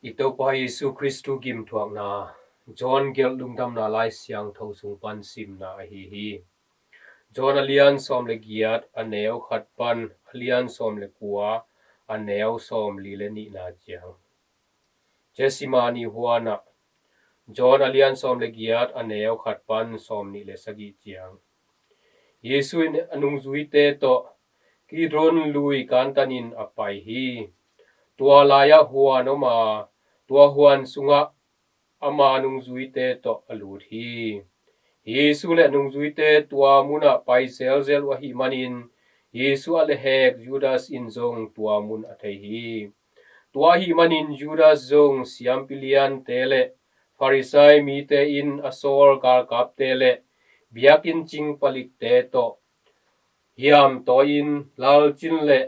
Ito pa Yesu Kristu gim thuak na John gel lungdam na lai siang tho sung pan sim na hi John alian som le giat aneo khat pan alian som le kuwa aneo som li le ni na chiang Jesimani huana John alian som le giat aneo khat pan som ni le sagi chiang Yesu in anung zui te to ki dron lui kantanin apai hi tua laya huano ma tua huan sunga ama nung zui te to alut hi Yesu le nung zui te tua muna pai zel wa hi manin Yesu ale hek Judas in zong tua mun athei hi tua hi manin Judas zong siam pilian tele Farisai mi te in asol kar kap tele biakin ching palik te to hiam to in lal chin le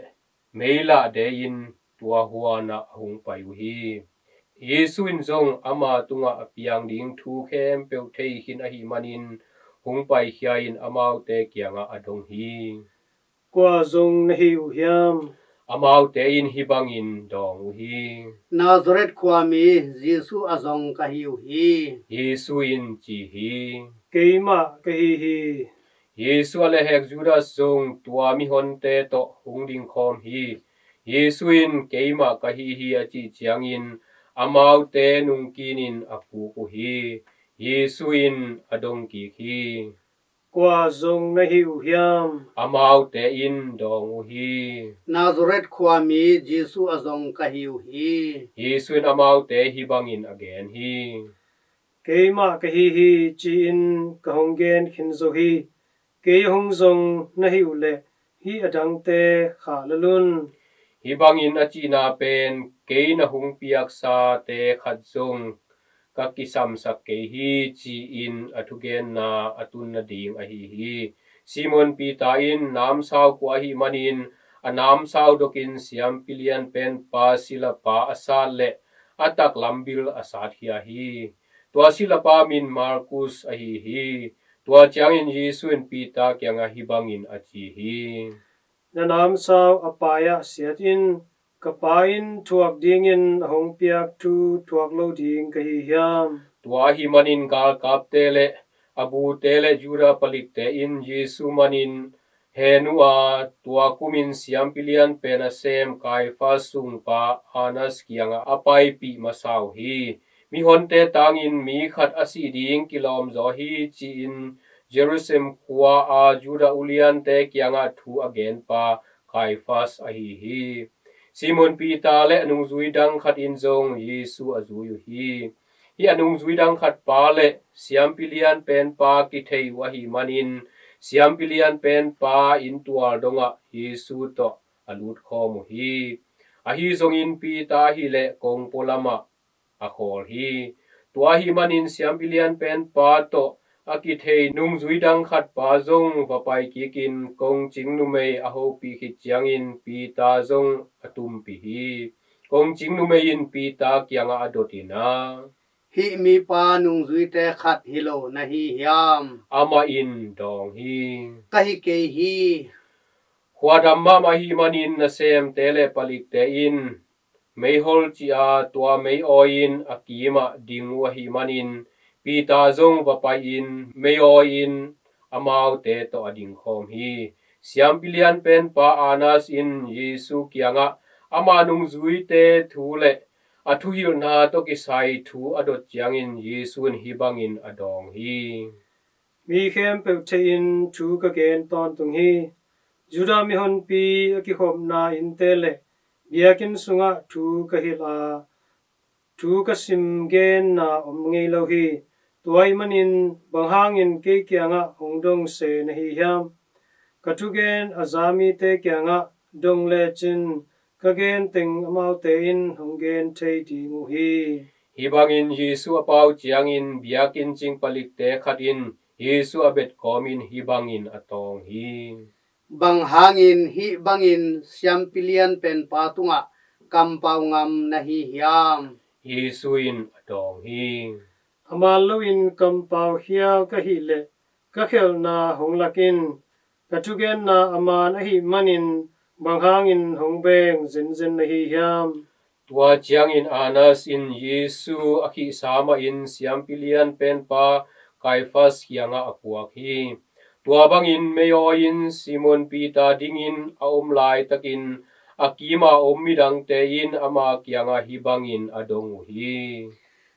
meila de in tua huana hung pai hi Yesu in zong ama tunga apiang ding thu khem peu thei hin a hi manin hung pai hia in amau te kianga adong hi qua zong na hi u hiam amau te in hibang in dong hi Nazareth kwami Jesu azong ka hiu hi Yesu in chi hi keima ka hi Yesu ale hek Judas zong tua mi hon te to hung ding khom hi Yesu in keima ka hi a chi chiang in amau te nung kinin apu ku hi Yesu in adong ki hi qua zong na hi u hiam amau te in dong hi Nazareth kwami Jesu azong ka hiu hi Yesu in amau te hibang in again hi keima ka hi chi in ka honggen khin zo hi ke hong zong na hi u le hi adang te kha lalun hibang in achi na pen ke na hung piak sa te khat zong ka kisam sak ke hi chi in athugen na atun na ding a hi Simon Peter in nam sau kwa hi manin anam sau dokin siam pilian pen pa sila pa asal le atak lambil asat hi tua sila pa min Markus a hi tua chiang in Yesu in Peter kyang a hibang in achi hi na nam sao apaya siat in kapain thuak ding in hong piak tu thuak lo ding ka hi hiam tua hi manin kal kap tele abu tele jura palik te in Yesu manin henua tua kumin siam pilian pena sem kai fa sung pa anas kianga apai pi masau hi mi honte tangin mi khat asi ding kilom zo hi chi in Jerusalem kwa a juda ulian te kianga thu again pa kai fas a hi Simon Peter le nung zui dang khat in zong Yesu azuyu hi anung zui dang khat pa le siam pilian pen pa ki thei wa hi manin siam pilian pen pa in tuar donga Yesu to alut khom hi a hi zong in Peter hi le kong polama a khol hi tua hi manin siam pilian pen pa to aki thei nung zui dang khat pa zong papai ki kin kong ching nu mei a ho pi khi chiang in Peter zong atum pi hi kong ching nu mei in Peter kyanga adotina hi mi pa nung zui te khat hilo na hi hiam ama in dong hi ka hi ke hi huadamma ma hi manin na sem tele palik te in mei hol chia tua mei oin akima dingwa hi manin Peter zong papai in mei oin amau te to ading khom hi siam pilian pen pa anas in Yesu kianga ama nung zui te thu le athu hil na to ki sai thu adot chiang in Yesu in hibang in adong hi mi khem pe che in thu ka gen ton tung hi juda mi hon pi ki khom na in te le biakin sunga thu ka hi la thu ka sim gen na om ngei lo hi tuai manin banghang in ke kyanga hongdong se na hi hiam katugen azami te kyanga dong le chin kagen ting amau te in honggen thei di mu hi hibang in Yesu apau chiang in biakin ching palik te khat in Yesu abet komin hibang in atong hi bang hangin hi bangin siam pilian pen patunga kampau ngam na hi hiam Yesu in adong hi amal in kampau hiao ka hi le ka khel na honglakin katugen na aman a hi manin banghang in hongbeng zen na hi hiam tua chiang in Anas in Yesu akhi sama in siam pilian pen pa Kaifas hianga akuak hi tua bangin meyo in Simon Peter dingin aum lai takin akima omidang te in ama kianga hibangin adong hi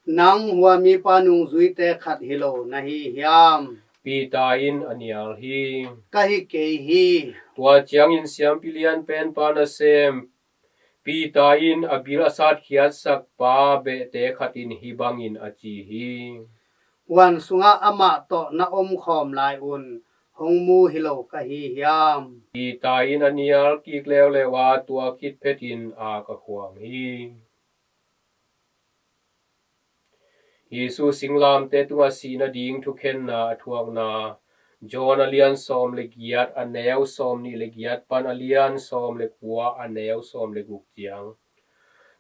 nang hua mi panung zui te khat hilo nahi hiam Peter in anial hi kahi ke hi tua chiang in siam pilian pen pa na sem Peter in abil asat khiat sak pa be te khatin hibangin achi hi wan sunga ama to na khom lai un hong mu hilo kahi hiam Peter in anial ki kleo lewa tua kit petin a ka khuang hi Yesu singlam te tunga sina ding thu khen na thuang na John alian som le giat aneu som ni le giat pan alian som le kwa aneu som le guk chiang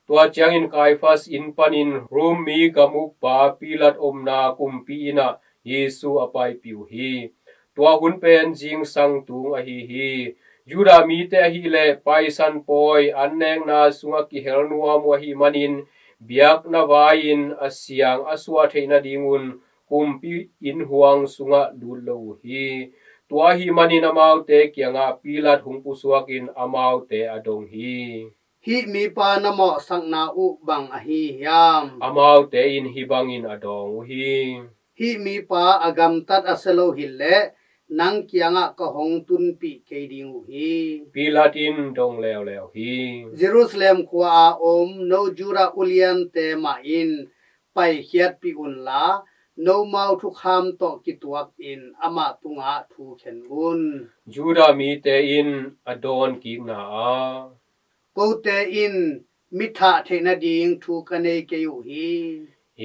tua chiang in Kaifas in panin rum mi kamuk pa pilat omna kumpi ina Yesu apai piu hi tua hun pen jing sang tung a hi Juda mi te hi le paisan poi anneng na sunga ki hel nuwa mo hi manin biak na vain asiang aswa theina dingun kumpi in huang sunga dulo hi tua hi manin amau te kianga pilat hungpu suakin amau te adong hi hi mi pa na mo sang na u bang a hi hiam amau te in hibangin adong hi mi pa agam tat aselo hille nang kianga ka hong tun pi ke ding hi pilatin dong leo hi Jerusalem kwa no jura ulian te ma in pai hiat pi un la no mau thu kham to kituak in ama tunga thu khen un Juda mi te in adon ki na a ko te in mitha thena ding thu kane ke yu hi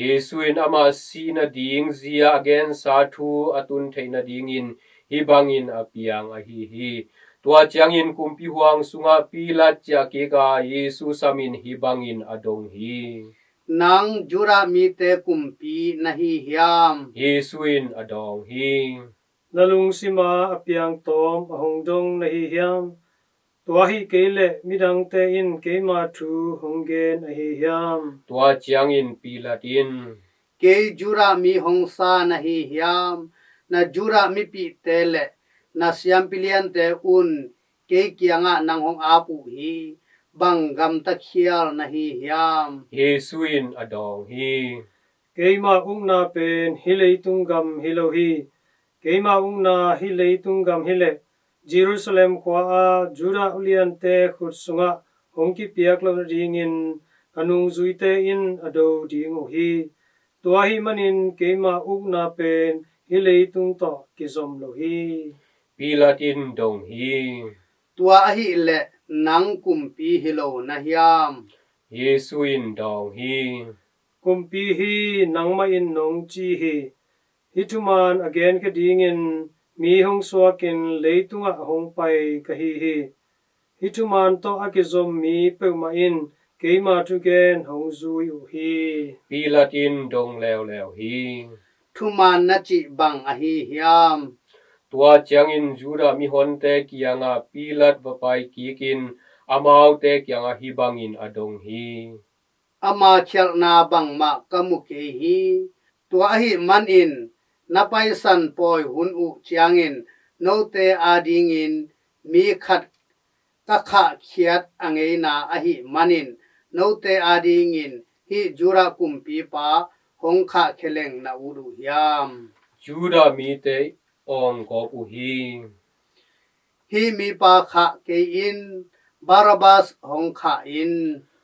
Yesu in ama sina ding zia again sa thu atun theina ding in hibangin apiang a hi tua chiang in kumpi huang sunga pilat cha ke ka Yesu samin hibangin adong hi nang jura mi te kumpi nahi hiam Yesu in adong hi nalung sima apiang tom ahong dong nahi hiam tua hi kele midang te in keima thu honggen ahi hiam tua chiang in pilatin ke jura mi hongsa nahi hiam na jura mi pi tele na siam pilian te un ke kianga nang hong apu hi bangam ta khial nahi hiam Yesu in adong hi keima ungna pen hileitung gam hilohi keima ungna hileitung gam hile Jerusalem kwa a Juda ulian te khut sunga hongki piak lo ringin anung zuite in ado ding hi tua hi manin keima ungna pen hileitung to kizom lo hi pilatin dong hi tua hi le nang kumpi hilo na hiam Yesu in dong hi kumpi hi nangma in nong chi hi hituman again ka dingin mi hong swakin leitunga hong pai ka hi hituman to akizom mi peuma in keima tu gen hong zui u hi pilatin dong leo hi thuman na chi bang a hi hiam tua chiang in Juda mi hon te kianga pilat vapai kikin amau te kianga hibangin adong hi ama khel na bang ma kamuke hi tua hi man in na pai san poi hun u chiangin no te ading in mi khat ka kha khiat angei na a hi manin no te ading in hi jura kumpi pa hong kha kheleng na udu hiam Juda mi te ong ko u hi mi pa kha ke in Barabas hong kha in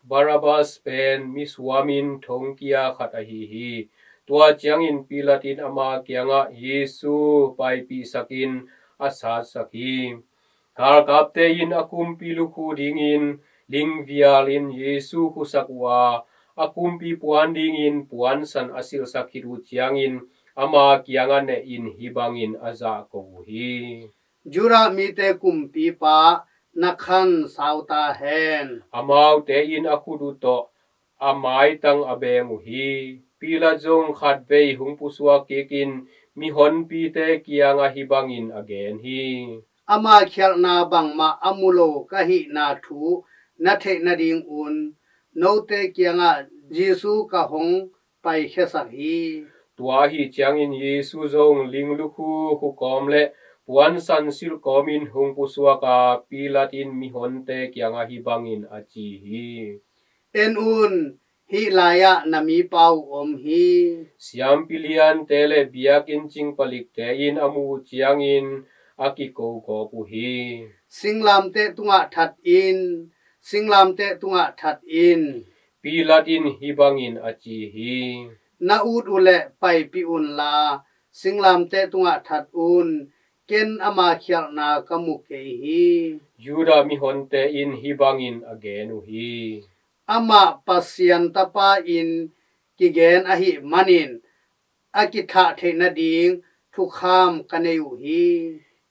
Barabas pen mi swamin thong kia khat a hi tua chiang in pilatin ama kianga Yesu pai pi sakin asa saki kar kapte in akum piluku ding in ling vial in Yesu husakwa akum pi puan ding in puan san asil sakiru chiang in ama kianga ne in hibangin aza ko hi jura mi te kumpi pa nakhan sauta hen amau te in akudu to amai tang abeng hi pila jong khat vei hung puswa kekin mi hon pi te kianga hibangin again hi ama khel na bang ma amulo ka hi na thu na the na ding un no te kianga Jesu ka hong pai khesak hi tua hi chiang in Yesu zong ling lu khu kom le puan san sil komin hung pusua ka pilat in mi honte kianga hi bangin achi hi en un hi laya nami pau om hi siam pilian tele biakin ching palik te in amu chiang in akiko ko pu hi singlam te tunga that in pilat in hi bangin achi hi na ut ule pai pi un la singlam te tunga that un ken ama khial na kamu ke hi Juda mi honte in hi bangin agenu hi ama pasian tapa in kigen ahi manin akitha theina ding thu kham kaneu hi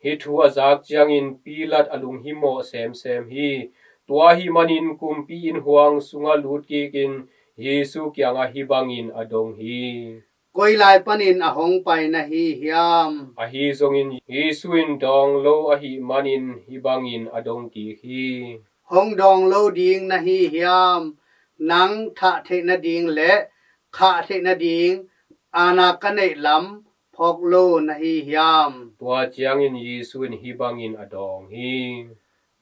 hi thu azak chiang in pilat alung hi mo sem hi tua hi manin kumpi in huang sunga lut ki kin Yesu kyanga hi bangin adong hi koilai panin ahong pai na hi hiam a hi zongin Yesu in dong lo a hi manin hi bangin adong ki hi hong dong lo ding na hi hiam nang tha theina ding le kha theina ding ana kanei lam phok lo na hi hiam tua chiang in Yesu in hi bangin adong hi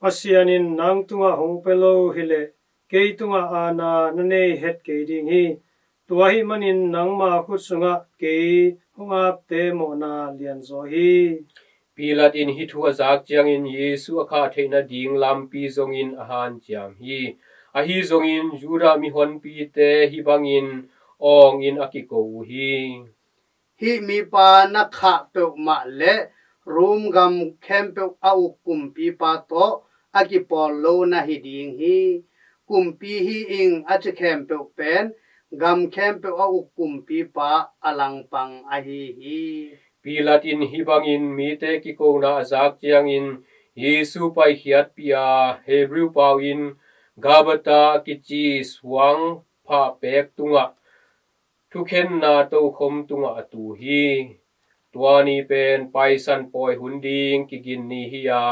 pasianin nang tunga hong pelo hile kei tunga ana nane het ke ding hi tua hi manin nang ma khut sunga kei honga te mo na lian zo hi pilat in hi thu azak chiang in Yesu akha theina ding lam pi zongin ahan chiam hi a hi zongin Juda mi hon pi te hi bangin ong in akiko hi hi mi pa na kha pe ma le room gam khem pe au kum pi pa to aki pol lo na hi ding hi kum pi hi ing ach khem pe pen gam khem pe au kum pi pa alang pang a hi pilat in hi bangin mi te kiko na azak chiang in Yesu pai hiat pia Hebrew pawin gabata kichi swang pha pek tunga thukhen na to khom tunga atu hi tuani pen paisan poi hunding kigin ni hiya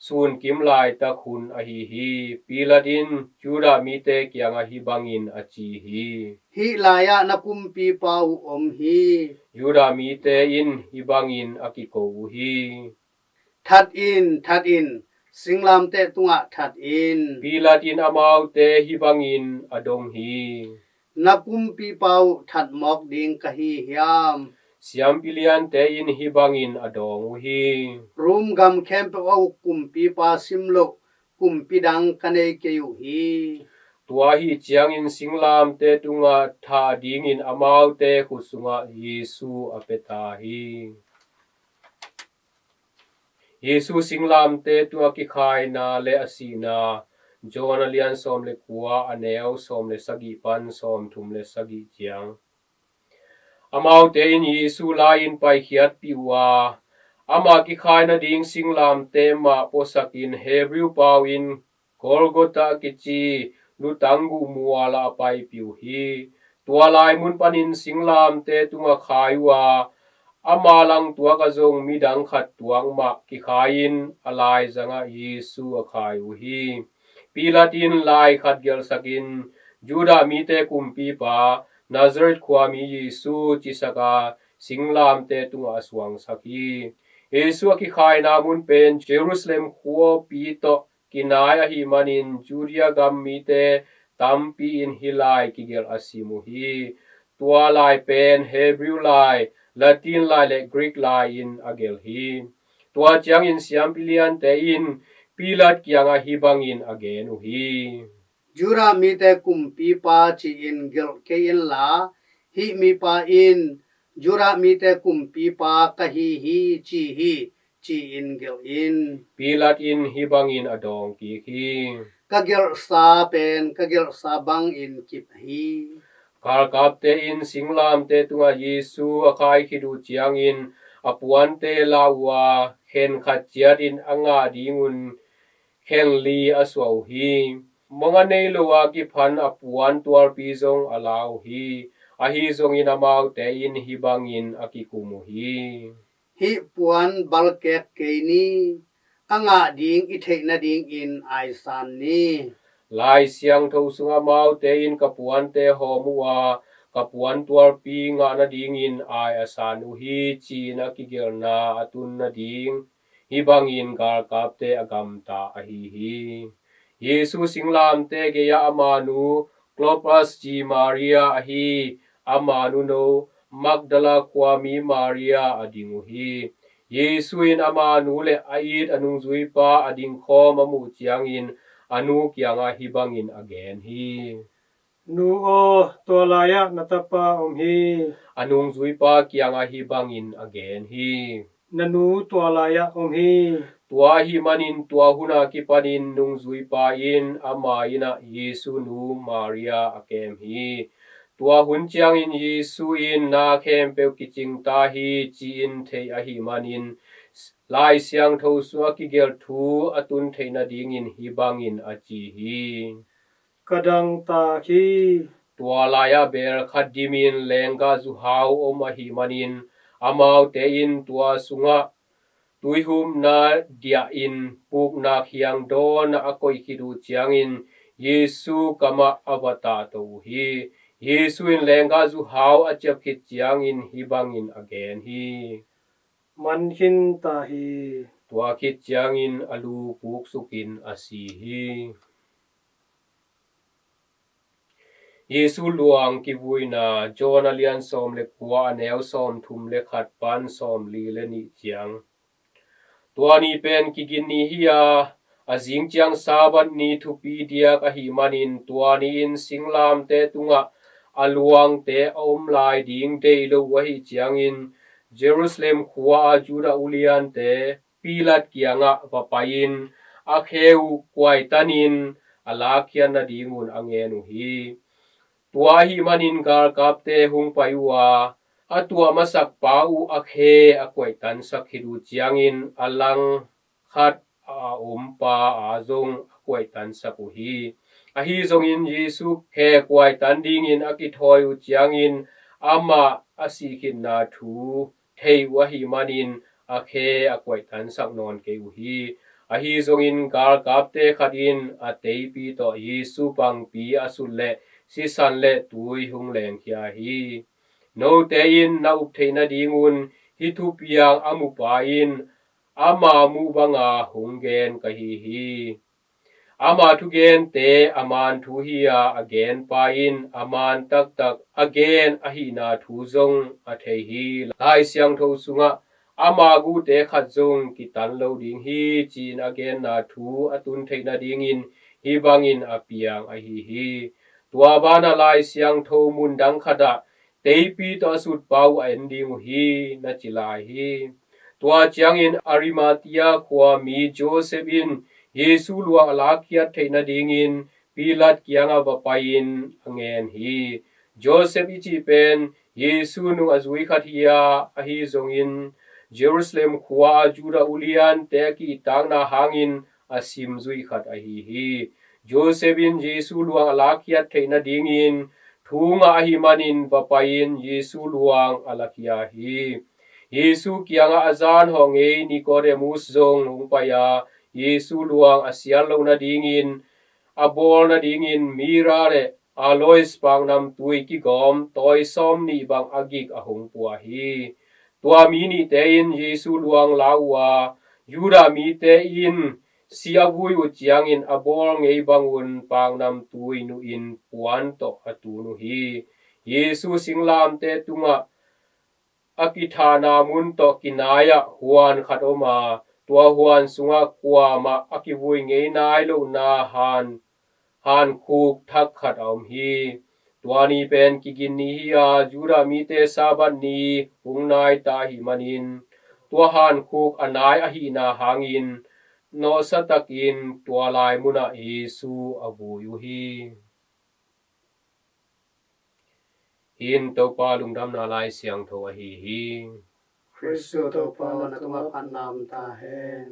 sun kim lai ta khun a hi pilat in Juda mi te kyanga hi bangin achi hi laya na kum pi pau om hi Juda mi te in hi bangin akiko hi that in singlam te tunga that in pilat in amau te hi bangin adong hi na kum pi pau that mok ding ka hi hiam siam pilian te in hi bangin adong hi room gam khem pe au kum pi pa simlo kum pi dang kane ke yu hi tua hi chiang in singlam te tunga tha ding in amau te khusunga Yesu apeta hi Yesu singlam te tua ki khai na le asina John alian som le kuwa aneo som le sagi pan som thum le sagi chiang amau te in Yesu lain pai hiat piwa ama ki khai na ding singlam te ma posakin Hebrew pawin Golgotha kichi lutangu muala pai piu hi tua lai mun panin singlam te tunga khaiwa ama lang tua ka zong midang khat tuang ma ki khain alai zanga Yesu akhai hi pilatin lai khat gel sakin Juda mi te kumpi pa Nazareth khwa mi Yesu chisaka singlam te tunga aswang saki Yesu ki khai na mun pen Jerusalem khwa pi to kinaya hi manin Judea gam mi te tampi in hilai kigel asimu hi tua lai pen Hebrew lai Latin lai le Greek lai in agel hi tua chiang in siam pilian te in pilat kianga hi bangin agenu hi jura mi te kum pi pa chi in gel ke in la hi mi pa in jura mi te kum pi pa ka hi chi in gel in pilat in hi bangin adong ki hi ka gel sa bang in kip hi kal kap te in singlam te tunga Yesu akai khidu chiang in apuan te lawa khen khat chiat in anga dingun khen li aswau hi monga nei lowa ki phan apuan tual pi zong alau hi a hi zong in amau te in hi bangin akikumu hi puan balkek ke ni anga ding i theina ding in ai san ni lai siang tho sunga mau te in kapuan te homua kapuan tuar pi nga na ding in ai asanu hi chi na kigel na atun na ding hi bangin gar kap te agam ta a hi Yesu singlam te ge ya amanu Clopas ji Maria a hi amanu no Magdala kwami Maria adingu hi Yesu in amanu le ait anung zui pa ading khom amu chiang in anu kianga hi bangin again hi nu o to laya natapa hi anung zui pa kianga hi bangin again hi nanu to laya hi tua hi manin tua huna ki panin nung zui pa in ama ina Yesu nu Maria akem hi tua hun chiang in Yesu in na khem pe ki ching ta hi chi in thei a hi manin lai siang tho suwa ki gel thu atun theina ding in hi bangin a chi hi kadang ta hi tua laya ber khadimin lenga zu hau om a hi manin amau te in tua sunga tuihum na dia in puk na hiang don akoi kidu chiang in Yesu kama avata to hi Yesu in lenga zu hau achap khit chiang in hi bangin again hi man hin ta hi tua khit chiang in alu puk sukin asi hi Yesu luang ki vuina John alian som le kwa neu som thum le khat pan som li le ni chiang tuani pen kigin ni hiya azing chiang sabat ni thupi dia ka hi manin tuani in singlam te tunga aluang te om lai ding te lo wa hi chiang in Jerusalem khuwa Juda ulian te pilat kianga papain akheu kwai tanin alakhian na dingun angenu hi tua hi manin gar kap te hung paiwa atua masak pau akhe akwai tan sakhidu chiangin alang khat a pa azong akwai tan sakuhi ahi zongin Yesu khe kwai tan dingin akithoi u chiangin ama asikhin na thu thei wa hi manin akhe akwai tan sak non ke u hi ahi zongin gar kap te khatin atei pi to Yesu pang pi asulle si san le tui hung leng khia hi no te in na up theina dingun hi thu piang amu pa in ama mu banga hungen ka hi ama thu gen te aman thu hiya again pa in aman tak tak again ahi na thu zong a thei hi lai siang tho sunga ama gu te khat zong ki tan lo ding hi chin again na thu atun theina ding in hi bangin apiang a hi tua bana lai siang tho mun dang khada teipi to sut pau ending hi na chilai hi tua chiang in Arimatia kwa mi Joseph in Yesu luang alakia theina ding in pilat kianga bapain angen hi Joseph ichi pen Yesu nu azui khathia ahi zongin Jerusalem khwa Juda ulian te ki tang na hangin asim zui khat hi Joseph in Yesu luang alakia theina ding in thunga ahi manin papain Yesu luang alakia hi Yesu kianga azan honge Nicodemus zong hungpaya Yesu luang asian lo na ding in abol na ding in mira le alois pang nam tui ki gom toy som ni bang agik ahung pua hi tua mi ni te in Yesu luang lawa Juda mi te in sia vui u chiang in abol ngei bangun pang nam tui nu in puan to atu nu hi Yesu singlam te tunga akithana mun to kinaya huan khatoma tua huan sunga kwa ma akivui ngei nai lo na han khuk thak khat om hi tuani pen kigin ni hiya Juda mi te sabat ni hungnai ta hi manin tua han khuk anai a hi na hangin no satakin tua lai muna Yesu abu yu hi in to pa lungdam na lai siang tho a hi Kristo to pa na tuma pan nam ta hen